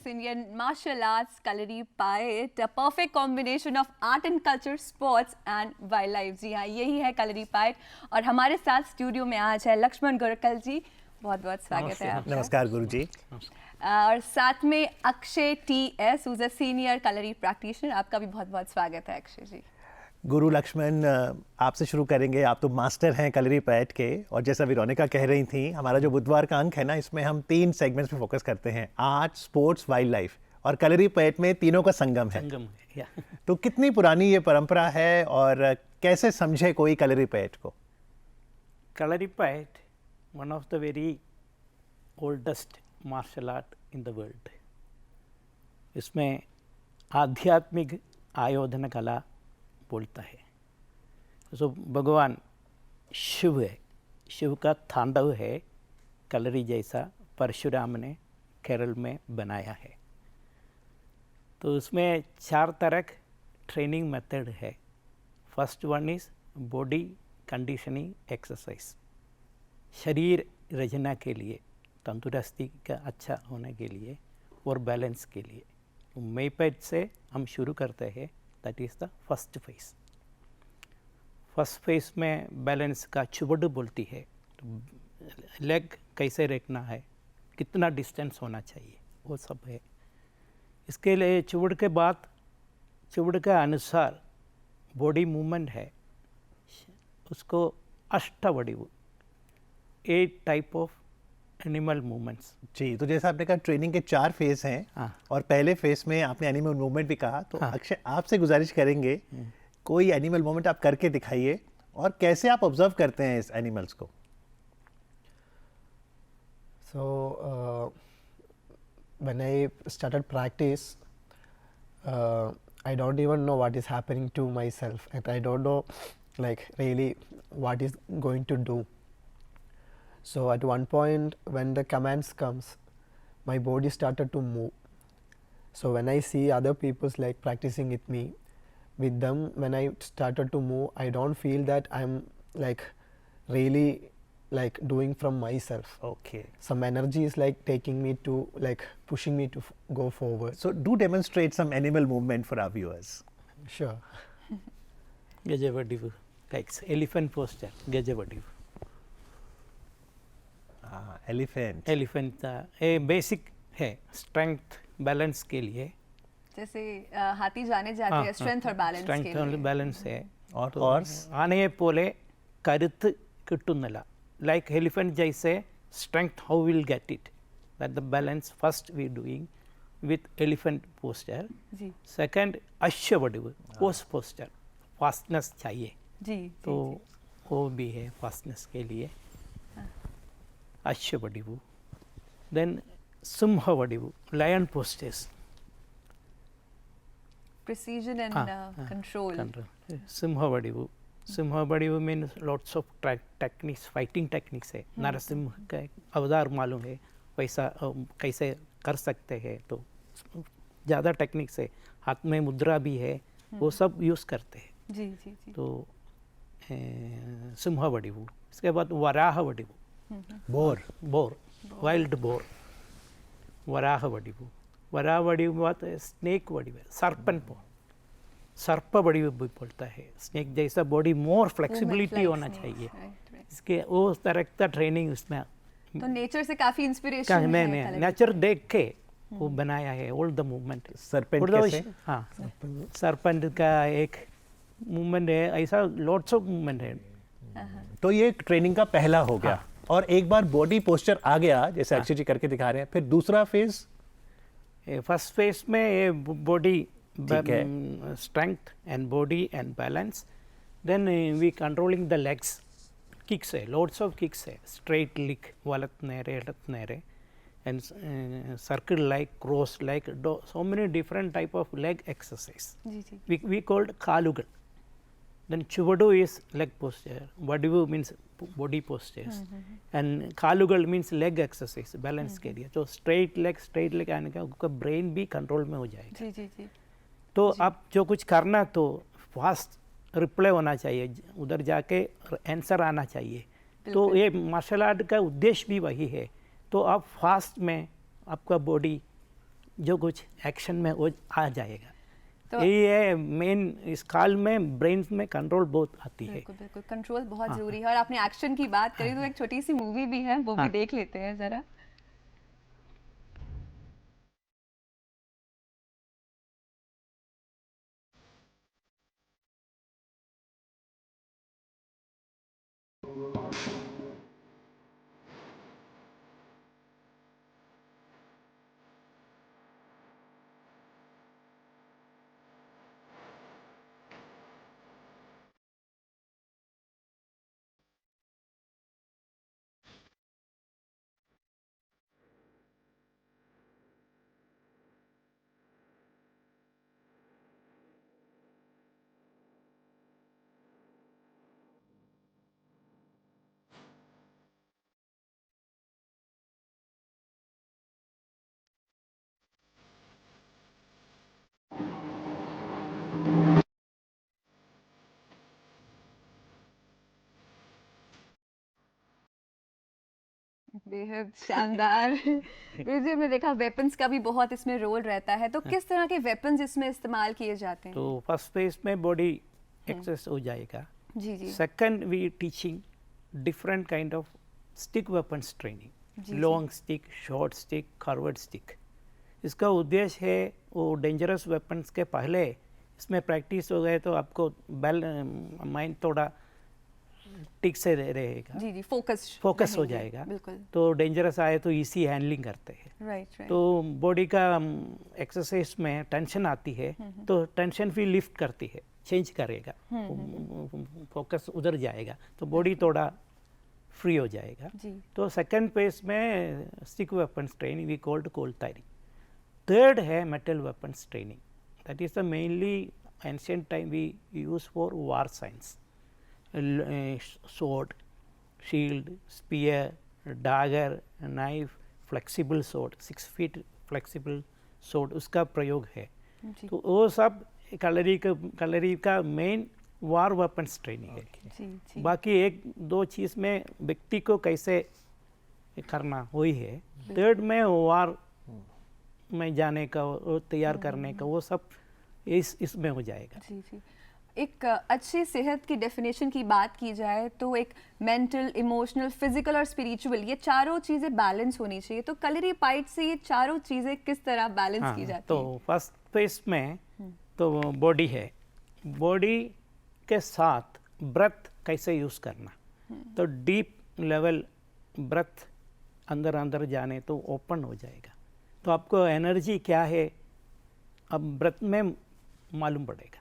Indian martial arts, Kalari Payat, a perfect combination of art and culture, sports and wildlife. जी हाँ, यही है कलरी पायट और हमारे साथ स्टूडियो में आज है लक्ष्मण गुरकल जी। बहुत बहुत स्वागत है आपका। नमस्कार गुरु जी। और साथ में Akshay TS, who's a senior Kalari practitioner. आपका भी बहुत बहुत स्वागत है अक्षय जी। गुरु लक्ष्मण, आपसे शुरू करेंगे। आप तो मास्टर हैं कलरी पैट के, और जैसा विरोनिका कह रही थी, हमारा जो बुधवार का अंक है ना, इसमें हम 3 सेगमेंट्स पे फोकस करते हैं, आर्ट, स्पोर्ट्स, वाइल्ड लाइफ, और कलरी पैट में तीनों का संगम है। तो कितनी पुरानी ये परंपरा है और कैसे समझे कोई कलरी पैट को? Kalaripayattu one of the very oldest martial art in the world. इसमें आध्यात्मिक आयोधन कला बोलता है। सो भगवान शिव है, शिव का तांडव है कलरी जैसा परशुराम ने केरल में बनाया है। तो उसमें 4 तरह ट्रेनिंग मेथड है। First one is body conditioning exercise, शरीर रचना के लिए, तंदुरुस्ती का अच्छा होने के लिए और बैलेंस के लिए। मेपैट से हम शुरू करते हैं। That is the first phase. First phase में बैलेंस का चुबड़ बोलती है। तो लेग कैसे रखना है, कितना डिस्टेंस होना चाहिए, वो सब है। इसके लिए चुबड़ के बाद चुबड़ के अनुसार बॉडी मूवमेंट है, उसको अष्टावडिव, 8 टाइप ऑफ एनिमल मूवमेंट्स। जी, तो जैसा आपने कहा ट्रेनिंग के 4 फेज हैं। हाँ। और पहले फेज में आपने एनिमल मूवमेंट भी कहा, तो हाँ। अक्षय आपसे गुजारिश करेंगे कोई एनिमल मूवमेंट आप करके दिखाइए, और कैसे आप ऑब्जर्व करते हैं इस एनिमल्स को। So when I started practice, I don't even know what is happening to myself, and I don't know like really what is going to do. So at one point when the commands comes, my body started to move. So when I see other people's like practicing with me, with them, when I started to move, I don't feel that I'm like really like doing from myself. Okay. Some energy is like taking me to like pushing me to go forward. So do demonstrate some animal movement for our viewers. Sure. गजवडिव, like elephant posture, गजवडिव। Elephant. Elephant ये basic है strength balance के लिए। जैसे हाथी जाने जाते हैं स्ट्रेंथ और बैलेंस के लिए। स्ट्रेंथ और बैलेंस है। और तो horse? ആനയെ പോലെ കരുത്ത് കിട്ടുന്നില്ല, like elephant जैसे strength how we'll get it, that the balance first we doing with elephant posture. Ji second अश्ववडिव, pose posture, fastness चाहिए, जी तो वो भी है fastness के लिए अश्ववडिव। then सिंहवडिव, lion postures, precision and control. सिंहवडिव, सिंहवडिव means lots of techniques, fighting techniques है। नरसिंह का अवतार मालूम है, वैसा कैसे कर सकते हैं, तो ज़्यादा टेक्निक्स है। हाथ में मुद्रा भी है, वो सब यूज़ करते हैं। जी जी जी। तो सिंहवडिव, इसके बाद वराहवडिव, बोर। बोर, वाइल्ड बोर, वराहवडिव। वराहवडिव बात स्नेक वडिव, सर्पन बोर, सर्प वडिव भी बोलता है। स्नेक जैसा बॉडी, मोर फ्लेक्सिबिलिटी होना चाहिए। इसके वो तरह का ट्रेनिंग उसमें तो नेचर से काफी इंस्पिरेशन है। नेचर देख के वो बनाया है ऑल द मूवमेंट। सरपेंट कैसे? हाँ, सरपेंट का एक मूवमेंट है, ऐसा लॉट्स ऑफ मूवमेंट है। तो ये ट्रेनिंग का पहला हो गया। और एक बार बॉडी पोस्चर आ गया, जैसे अक्षय जी करके दिखा रहे हैं, फिर दूसरा फेज। फर्स्ट फेज में ये बॉडी ठीक है। Strength and body and balance. Then we controlling the legs, kicks है, लॉट्स ऑफ किक्स है, स्ट्रेट लिक, वलत नेरे एडत नेरे, and circle like, cross like, so many different type of leg exercise. जी जी। We called kalugal. Then chuvadu is leg posture, vadivu means body postures, and kalugal means leg exercise, balance के लिए। तो straight leg आने का उसका brain भी control में हो जाएगा। जी जी जी। तो आप जो कुछ करना तो फास्ट रिप्लाई होना चाहिए, उधर जाके आंसर आना चाहिए। तो ये मार्शल आर्ट का उद्देश्य भी वही है। तो आप फास्ट में आपका बॉडी जो कुछ एक्शन में वो आ जाएगा। तो यही है मेन, इस काल में ब्रेन में कंट्रोल बहुत आती है। बिल्कुल बिल्कुल, कंट्रोल बहुत जरूरी है। और आपने एक्शन की बात करी तो एक छोटी सी मूवी भी है, वो भी देख लेते हैं जरा। बेहद शानदार। जी, हमने देखा वेपन्स का भी बहुत इसमें रोल रहता है, तो किस तरह के वेपन्स इसमें इस्तेमाल किए जाते हैं? तो फर्स्ट फेज में बॉडी एक्सरसाइज हो जाएगा। जी जी second we teaching different kind of stick weapons जी, training, long stick, short stick, curved stick. इसका उद्देश्य है वो डेंजरस वेपन्स के पहले इसमें प्रैक्टिस हो गए तो आपको माइंड थोड़ा ठीक से रहेगा, जी जी, फोकस हो जाएगा। बिल्कुल, तो डेंजरस आए तो इजी हैंडलिंग करते हैं। Right right. तो बॉडी का एक्सरसाइज में टेंशन आती है तो टेंशन भी लिफ्ट करती है, चेंज करेगा, फोकस उधर जाएगा तो बॉडी थोड़ा फ्री हो जाएगा। जी तो सेकंड फेज में stick weapons training we called कोलतारी। थर्ड है metal weapons training, that is the mainly ancient time we use for war science, sword, shield, spear, dagger, knife, flexible sword, 6 feet flexible sword, उसका प्रयोग है। जी तो वो सब कलरी का मेन वार weapons training है। जी जी, बाकी एक दो चीज़ में व्यक्ति को कैसे करना वही है। थर्ड में वार में जाने का, वो तैयार करने का, वो सब इसमें हो जाएगा। जी जी। एक अच्छी सेहत की डेफिनेशन की बात की जाए तो एक मेंटल, इमोशनल, फिजिकल और स्पिरिचुअल, ये चारों चीज़ें बैलेंस होनी चाहिए। तो कलरी पाइट से ये चारों चीज़ें किस तरह बैलेंस की जाती तो हैं? फर्स्ट फेज में तो बॉडी है, बॉडी के साथ ब्रेथ कैसे यूज़ करना। तो डीप लेवल ब्रेथ अंदर अंदर जाने तो ओपन हो जाएगा, तो आपको एनर्जी क्या है अब ब्रेथ में मालूम पड़ेगा।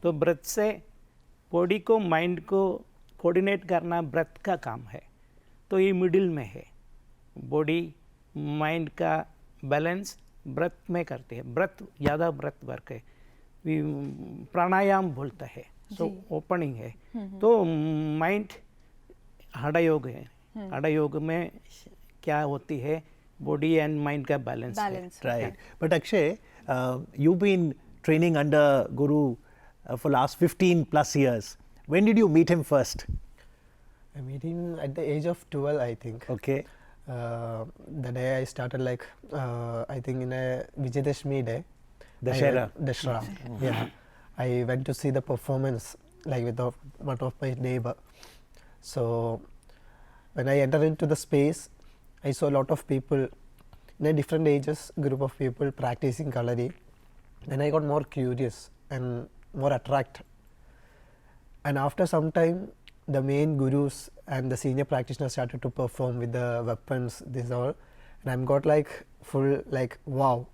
तो ब्रेथ से बॉडी को, माइंड को कोऑर्डिनेट करना ब्रेथ का काम है। तो ये मिडिल में है, बॉडी माइंड का बैलेंस ब्रेथ में करते हैं। ब्रेथ ज़्यादा ब्रेथ वर्क है, प्राणायाम बोलता है, सो ओपनिंग है। तो माइंड हठयोग है, हठयोग में क्या होती है, बॉडी एंड माइंड का बैलेंस है। Right. But Akshay, you've been training under Guru for last 15 plus years. When did you meet him first? I met him at the age of 12, I think. Okay. The day I started, like, I think in a Vijayadashmi day. Dashera. Dashera, yeah. I went to see the performance, like, with one of my neighbor. So, when I entered into the space, I saw a lot of people in a different ages, group of people practicing Kalari. Then I got more curious and more attracted. And after some time, the main gurus and the senior practitioners started to perform with the weapons, this all. And I'm got like full, like, wow.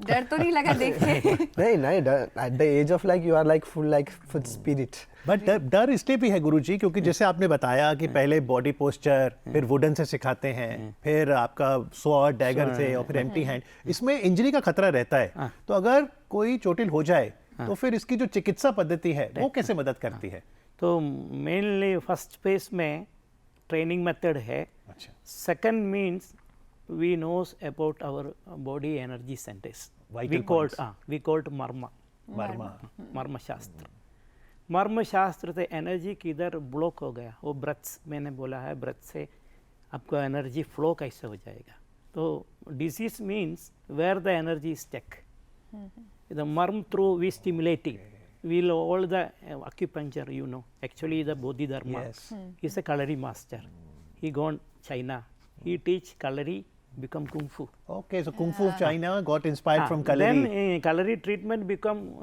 डर तो नहीं लगा देख के? नहीं, at the age of, like, you are like full spirit. But डर इसलिए भी है गुरुजी क्योंकि जैसे आपने बताया कि पहले बॉडी पोस्चर, फिर वुडन से सिखाते हैं, फिर आपका स्वॉर्ड, डैगर से, और फिर एम्प्टी हैंड, इसमें इंजरी का खतरा रहता है। तो अगर कोई चोटिल हो जाए तो फिर इसकी जो चिकित्सा पद्धति है वो कैसे मदद करती है? तो मेनली फर्स्ट फेज में ट्रेनिंग मेथड है। अच्छा। Second means we knows about our body energy centers. Vital we called marma. मर्म शास्त्र। मर्म शास्त्र से एनर्जी किधर ब्लॉक हो गया, वो ब्रेथ, मैंने बोला है ब्रेथ से आपको एनर्जी फ्लो कैसे हो जाएगा। So disease means where the energy is stuck. The marm through we stimulating. We'll all the acupuncture, you know, actually the Bodhidharma Yes. is a Kalari master. He gone China. He teach Kalari, become Kung Fu. Okay, so Kung Fu of China got inspired from Kalari. Then Kalari treatment become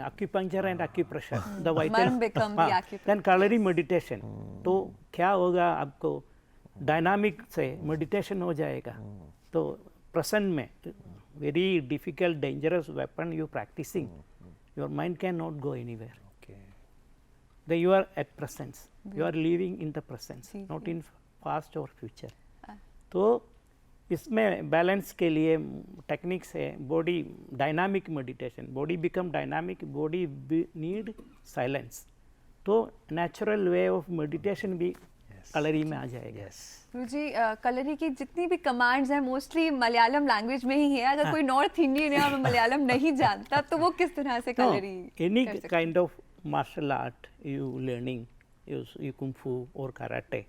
acupuncture and acupressure. The vital. Marm become the acupuncture. Then Kalari meditation. तो क्या होगा आपको dynamic से meditation हो जाएगा. तो present में very difficult dangerous weapon you practicing, your mind cannot go anywhere. Okay. Then you are at presence. You are living in the presence, ji, not ji. in past or future. तो इसमें balance के लिए techniques है body dynamic meditation. Body become dynamic, body need silence. तो natural way of meditation भी कलरी में आ जाएगा. गुरुजी कलरी की जितनी भी कमांड्स हैं मोस्टली मलयालम लैंग्वेज में ही है. अगर कोई नॉर्थ इंडियन है और मलयालम नहीं जानता तो वो किस तरह से Kalari any kind of martial art you learning you kung fu और karate,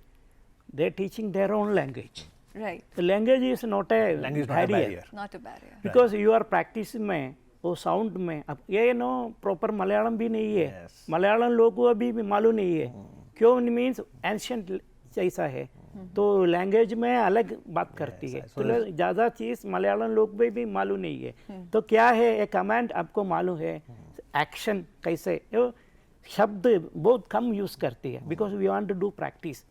they are teaching their own language. Right, The language is not a Language is not a barrier. Not a barrier. because you are practice में वो sound में अब ये no proper Malayalam भी नहीं है. Yes. Malayalam लोग को अभी भी मालूम नहीं है क्यों. मीन्स एंशियंट जैसा है तो लैंग्वेज में अलग बात करती है. तो ज़्यादा चीज़ मलयालम लोग भी मालूम नहीं है. तो क्या है एक कमांड आपको मालूम है, एक्शन कैसे, वो शब्द बहुत कम यूज़ करती है because we want to do practice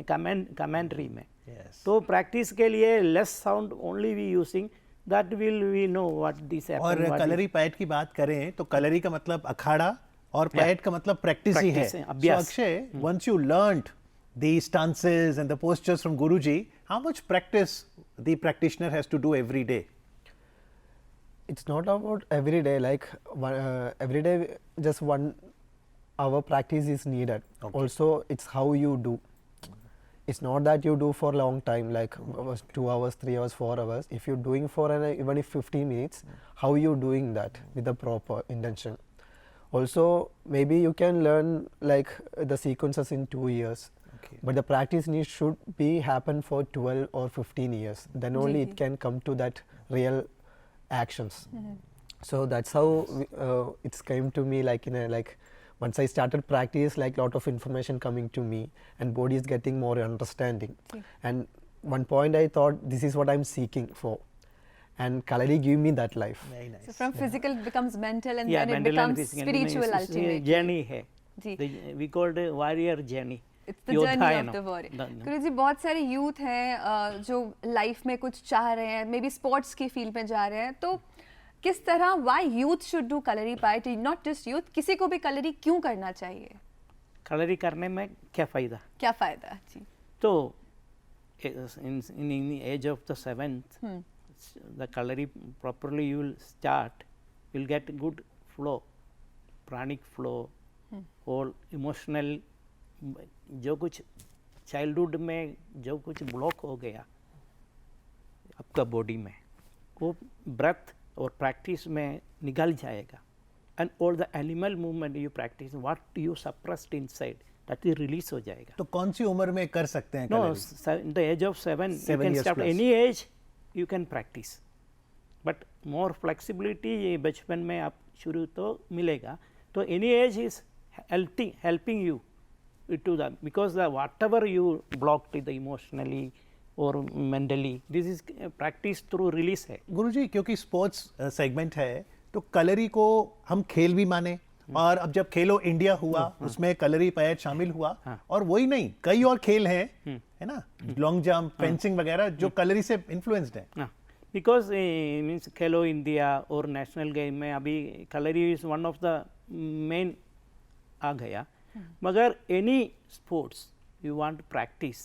commentary में. Yes. तो प्रैक्टिस के लिए less sound only we using that will we know what this और कलरी पैट की बात करें तो कलरी का मतलब अखाड़ा और पैट का मतलब प्रैक्टिस ही है. Practice है, अभ्यास. So Akshay, once you learned the stances and the postures from Guruji, how much practice the practitioner has to do every day? It's not about every day, like every day just 1 hour practice is needed. Okay. Also it's how you do. It's not that you do for a long time, like 2 hours, 3 hours, 4 hours. If you're doing for even if 15 minutes, how you doing that with the proper intention. Also maybe you can learn like the sequences in 2 years. Okay. But the practice need should be happen for 12 or 15 years. Then only ji. it can come to that real actions. So that's how it's came to me, like in a like once I started practice, like lot of information coming to me and body is getting more understanding. And one point I thought this is what I'm seeking for, and Kalari give me that life. Very nice. So from physical it becomes mental and yeah, then it mental and becomes physical. spiritual It's a ultimately. journey है. जी. We called it warrior journey. It's the योद्धा journey है of ना. the warrior. The- गुरु जी बहुत सारे youth हैं जो life में कुछ चाह रहे हैं, मे बी स्पोर्ट्स की फील्ड में जा रहे हैं, तो किस तरह why youth should do Kalaripayattu, not just youth, किसी को भी कलरी क्यों करना चाहिए, कलरी करने में क्या फ़ायदा. क्या फायदा. जी. तो in age of the 7th, the Kalari properly you will start, you will get good flow, pranic flow, और इमोशनल जो कुछ चाइल्डहुड में जो कुछ ब्लॉक हो गया आपका बॉडी में वो ब्रेथ और प्रैक्टिस में निकल जाएगा. And all the animal movement you practice what you suppressed inside that is release हो जाएगा. तो कौन सी उम्र में कर सकते हैं No, kalari? in the age of 7, you 7 can years start plus. any age, you can practice. But more flexibility ये बचपन में आप शुरू तो मिलेगा. तो any age is helping you to the, because the whatever you blocked the emotionally or mentally, this is practice through release है. गुरुजी क्योंकि स्पोर्ट्स सेगमेंट है तो कलरी को हम खेल भी माने, और अब जब खेलो इंडिया हुआ उसमें कलरी पैट शामिल हुआ, और वही नहीं कई और खेल हैं है ना, लॉन्ग जंप, फेंसिंग वगैरह जो कलरी से इन्फ्लुएंस्ड है. बिकॉज मीन्स खेलो इंडिया और नेशनल गेम में अभी Kalari is one of the main आ गया. मगर any sports you want practice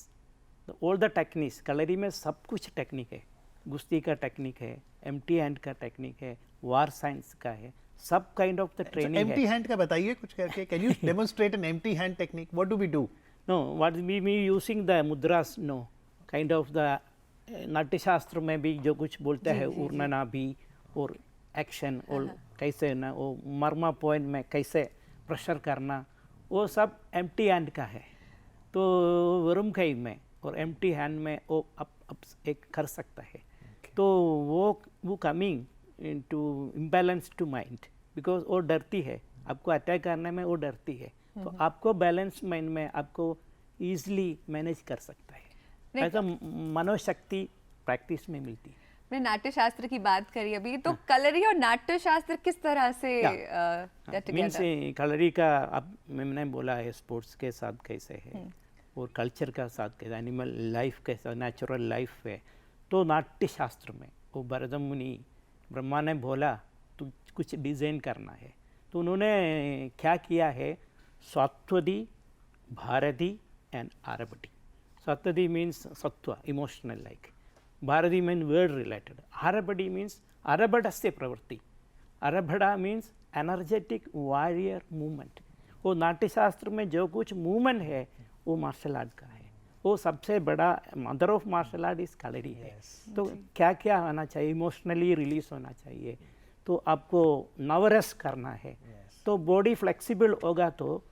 all the techniques, Kalari में सब कुछ टेक्निक है. गुस्ती का टेक्निक है, एम्प्टी हैंड का टेक्निक है, वार साइंस का है, सब काइंड ऑफ द ट्रेनिंग है. एम्प्टी हैंड का बताइए कुछ करके. Can you demonstrate an empty hand technique? What do we do? Know what we using the mudras, know kind of the Natyashastra में भी जो कुछ बोलते हैं उड़ना भी और एक्शन और कैसे ना वो मर्मा पॉइंट में कैसे प्रेशर करना, वो सब एम्प्टी हैंड का है. तो वरुम कई में और एम्प्टी हैंड में वो एक कर सकता है. तो वो coming into imbalance to mind, because वो डरती है, आपको अटैक करने में वो डरती है. तो आपको बैलेंस माइंड में आपको ईजिली मैनेज कर सकता है. ऐसा मनोशक्ति प्रैक्टिस में मिलती है. मैंने नाट्य शास्त्र की बात करी अभी, तो कलरी और नाट्य शास्त्र किस तरह से मीन्स कलरी का अब मैंने बोला है स्पोर्ट्स के साथ कैसे है और कल्चर का साथ कैसे, एनिमल लाइफ कैसा, नेचुरल लाइफ है. तो नाट्य शास्त्र में वो भरत मुनि ब्रह्मा ने बोला तो कुछ डिज़ाइन करना है, तो उन्होंने क्या किया है, सात्वदी, भारती एंड आरभटी. सात्वदी मीन्स सत्व, emotional like. Bharati mean word related. Arabhati means आरभटस्य प्रवृत्ति. Arabhata means energetic warrior movement. वो नाट्यशास्त्र में जो कुछ मूवमेंट है वो मार्शल आर्ट का है. वो सबसे बड़ा मदर ऑफ मार्शल आर्ट इस कलरी है. तो क्या क्या आना चाहिए, इमोशनली रिलीज होना चाहिए, तो आपको नवरस करना है. तो बॉडी फ्लेक्सिबल होगा तो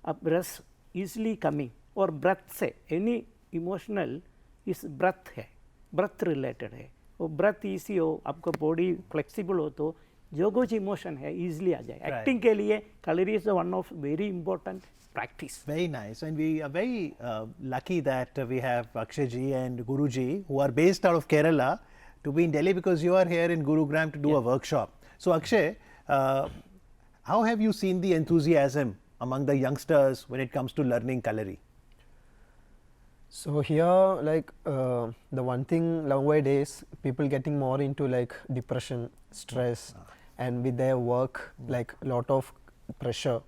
अब रस इजली कमिंग. और ब्रेथ से एनी इमोशनल इस ब्रेथ है, ब्रेथ रिलेटेड है. वो ब्रेथ ईजी हो, आपको बॉडी फ्लेक्सिबल हो तो जो कुछ इमोशन है इजीली आ जाए. एक्टिंग के लिए Kalari is one of very important practice. Very nice, and we are very lucky that we have Akshay ji and Guru ji who are based out of Kerala to be in Delhi, because you are here in Gurugram to do a workshop. So Akshay, how have you seen the enthusiasm among the youngsters when it comes to learning Kalari? So here, like the one thing nowadays, people getting more into like depression, stress, and with their work, like lot of pressure.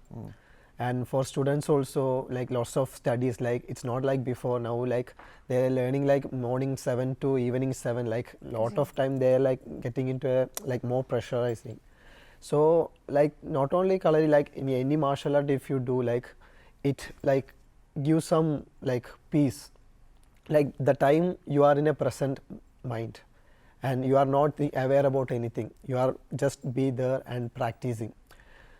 And for students also, like lots of studies, like it's not like before. Now like they're learning like morning 7 to evening 7, like lot of time they're like getting into a, like more pressurizing. So like not only Kalari, like in any martial art, if you do, like it like gives some like peace, like the time you are in a present mind and you are not aware about anything, you are just be there and practicing.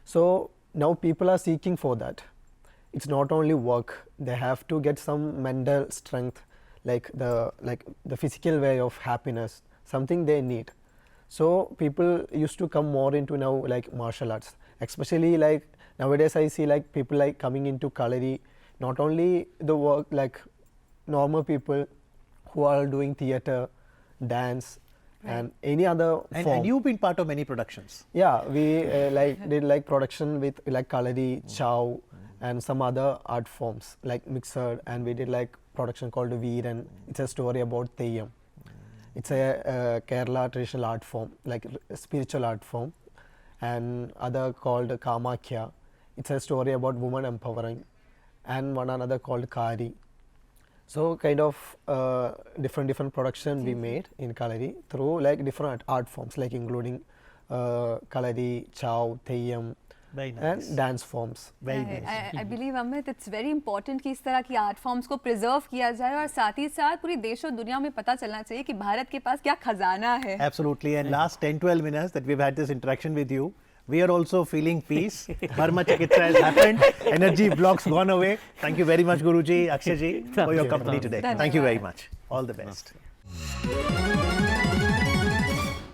So now people are seeking for that. It's not only work, they have to get some mental strength, like the physical way of happiness, something they need. So people used to come more into now like martial arts, especially like nowadays I see like people like coming into Kalari, not only the work like normal people who are doing theater, dance, and any other form. And you've been part of many productions. Yeah, we like did like production with like Kalari, Chow, and some other art forms like mixed, and we did like production called Veer, and it's a story about Theyyam. It's a Kerala traditional art form, like spiritual art form, and other called Kamakya. It's a story about woman empowering, and one another called Kari. So kind of different production we made in Kalari through like different art forms, like including Kalari, Chow, Theyyam, Very nice. and dance forms. Very nice. I believe Amit it's very important कि इस तरह की art forms को preserve किया जाए और साथ ही साथ पूरी देश और दुनिया में पता चलना चाहिए कि भारत के पास क्या खजाना है. Absolutely. And last 10-12 minutes that we've had this interaction with you, we are also feeling peace. Dharma Chikitsa has happened. Energy blocks gone away. Thank you very much, Guruji, Akshay ji, for your company today. Thank you very much. All the best.